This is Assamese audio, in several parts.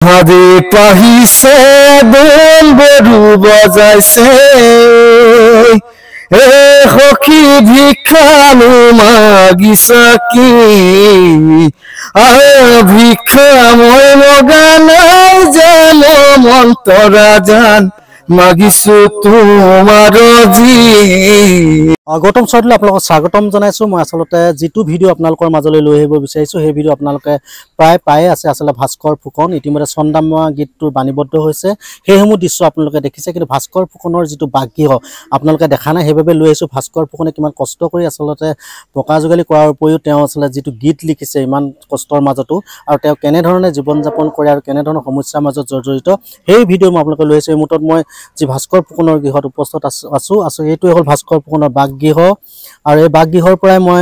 হাদে পাহিছে দোল বরু বজাইছে এ সখী ভিক্ষানো মাগিছা কি ভিক্ষা মই লগা নাই যেন মন্তৰা জান মাগিছো তোমাৰ জি গৌতম চৌধুৰী আপোনালোকক স্বাগতম জনাইছো। মই আসলতে যেটো ভিডিও আপোনালোকৰ মাজলৈ লৈ আহিব বিচাৰিছো সেই ভিডিও আপোনালোকে প্ৰায় পায়ে আছে। আসলে ভাস্কৰ ফুকন ইতিমধ্যে চন্দামা গীতটোৰ বাণীবদ্ধ হৈছে, সেইসমূহ দৃশ্য আপোনালোকে দেখিছে, কিন্তু ভাস্কৰ ফুকনৰ যিটো বাকগৃহ আপোনালোকে দেখা নাই, সেইবাবে লৈ আহিছো। ভাস্কৰ ফুকনে কিমান কষ্ট কৰি আসলতে পকা যোগালী কৰাৰ উপৰিও তেওঁ আসলে যিটো গীত লিখিছে ইমান কষ্টৰ মাজতো, আৰু তেওঁ কেনেধৰণে জীৱন যাপন কৰে আৰু কেনেধৰণৰ সমস্যাৰ মাজত জড়িত সেই ভিডিও মই আপোনালোকে লৈ আহিছো। এই মুহূৰ্তত মই যি ভাস্কৰ ফুকনৰ গৃহত উপস্থিত আছো এইটোৱে হ'ল ভাস্কৰ ফুকনৰ বাকগৃহ, আৰু এই বাকগৃহৰ পৰাই মই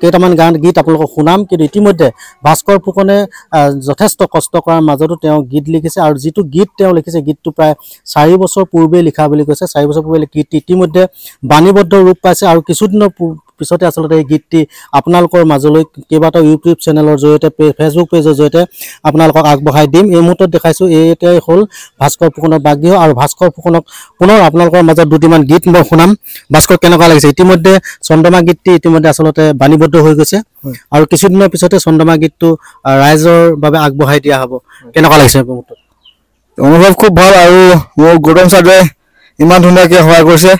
কেইটামান গীত আপোনালোকক শুনাম। কিন্তু ইতিমধ্যে ভাস্কৰ ফুকনে যথেষ্ট কষ্ট কৰাৰ মাজতো তেওঁ গীত লিখিছে, আৰু যিটো গীত তেওঁ লিখিছে গীতটো প্ৰায় 4 বছৰ পূৰ্বে লিখা বুলি কৈছে। 4 বছৰ পূৰ্বে গীতটি ইতিমধ্যে বাণীবদ্ধ ৰূপ পাইছে, আৰু কিছুদিনৰ পিছতে আসলতে এই গীতটি আপোনালোকৰ মাজলৈ কেইবাটাও ইউটিউব চেনেলৰ জৰিয়তে ফেচবুক পেজৰ জৰিয়তে আপোনালোকক আগবঢ়াই দিম। এই মুহূৰ্তত দেখাইছো এটাই হ'ল ভাস্কৰ ফুকনৰ বাকগৃহ, আৰু ভাস্কৰ ফুকনক পুনৰ আপোনালোকৰ মাজত দুটিমান গীত মই শুনাম। ভাস্কৰ কেনেকুৱা লাগিছে? ইতিমধ্যে চন্দ্ৰমা গীতটি ইতিমধ্যে আসলতে বাণীবদ্ধ হৈ গৈছে, আৰু কিছুদিনৰ পিছতে চন্দ্ৰমা গীতটো ৰাইজৰ বাবে আগবঢ়াই দিয়া হ'ব। কেনেকুৱা লাগিছে? অনুভৱ খুব ভাল, আৰু মোৰ গৌতম ছাৰে ইমান ধুনীয়াকৈ সহায় কৰিছে,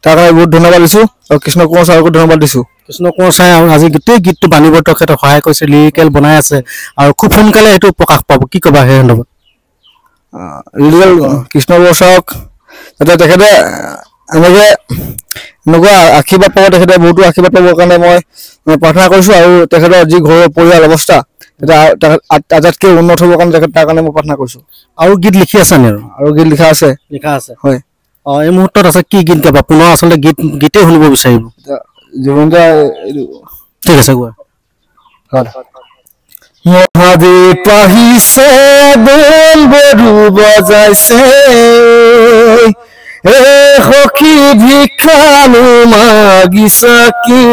তাৰ কাৰণে বহুত ধন্যবাদ দিছো, আৰু কৃষ্ণ কোঁৱৰ ছাৰকো ধন্যবাদ দিছো। কৃষ্ণ কোঁৱৰ ছাৰে আজি গোটেই গীতটো বাণীবদ্ধ ক্ষেত্ৰত সহায় কৰিছে, লিৰিকেল বনাই আছে, আৰু খুব সোনকালে এইটো প্ৰকাশ পাব। কি ক'বা সেই সন্দৰ্ভত? লিৰিকেল কৃষ্ণ কোঁৱৰ ছাৰক যাতে তেখেতে এনেকুৱা আশীৰ্বাদ পাব, তেখেতে বহুতো আশীৰ্বাদ পাবৰ কাৰণে মই প্ৰাৰ্থনা কৰিছো, আৰু তেখেতৰ যি ঘৰৰ পৰিয়াল অৱস্থা আটাইতকৈ উন্নত হ'বৰ কাৰণে তাৰ কাৰণে মই প্ৰাৰ্থনা কৰিছো। আৰু গীত লিখি আছে নি? আৰু গীত লিখা আছে হয়। এই মুহূৰ্তত আছে কি গীত গাবা? পুনৰ আচলতে গীতেই শুনিব বিচাৰিব। ঠিক আছে, কোৱা। মহাদে পাহিছে দোল বরু বজাইছে এ সখী ভিক্ষানো মাগিছা কি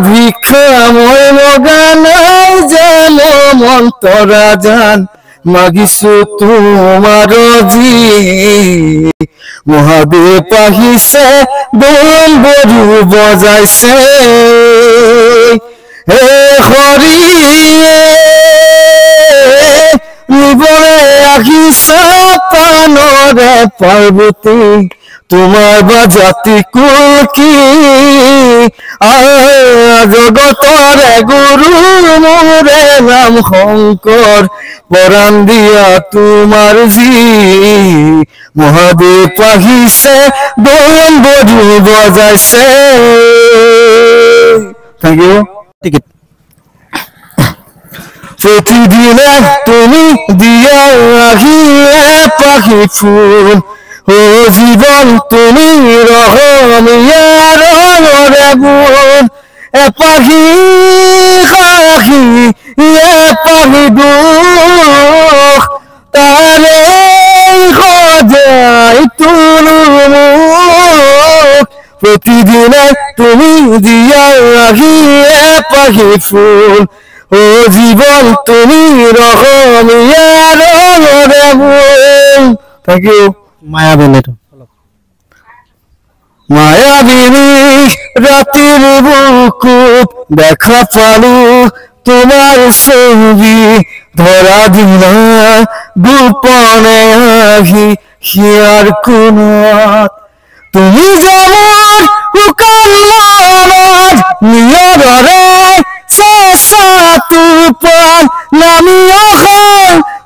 ভিক্ষা মই লগা নাই যেন মন্তৰা জান মাগিছো তোমাৰ জি মহাদে পাহিছে দোল বৰু বজাইছে হে হৰিয়ে নিবৰে আহিছা পানৰে পাৰ্বতী তোমাৰ বা জাতি কুল কি জগতৰে গুৰু মোৰে নাম শংকৰ পৰাণ দিয়া তোমাৰ জি মহাদেৱ পাহিছে দোল বরু বজাইছে। Thank you. প্রতিদিনে তুমি দিয়া আহিলে পাখি ফুল ও জীবন তুমি রহমিয়া রঙরে বুল এপাহি সাখি এপাহি দুখ তারে সজাই তুলো মুখ প্রতিদিনে তুমি দিয়া আহিলে পাখি ফুল ও জীবন তুমি রহমিয়া রঙরে বুল। Thank U. মায়াবিনী মায়াবিনী রাতির বুকুত দেখা পালু তোমার ছবি ধরা দিনা গোপনে আহি হিয়ার কোণত তুমি যেমন শুকান মনত নিয়ৰৰে চেঁচা তুফান নামি অহা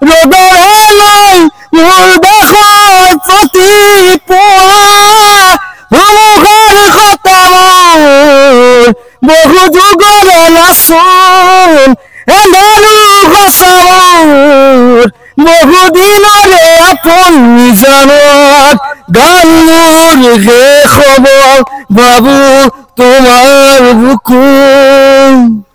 ৰ'দৰে লৈ মোৰ দেশৰ প্ৰতি পুৱা ধুমুহাৰ শতামৰ বহু যুগৰে নাচোন এন্ধাৰো সঁচামৰ বহু দিনৰে আপোন নিজানত গান মোৰ শেষ হ'ব বাবু তোমাৰ বুকুত।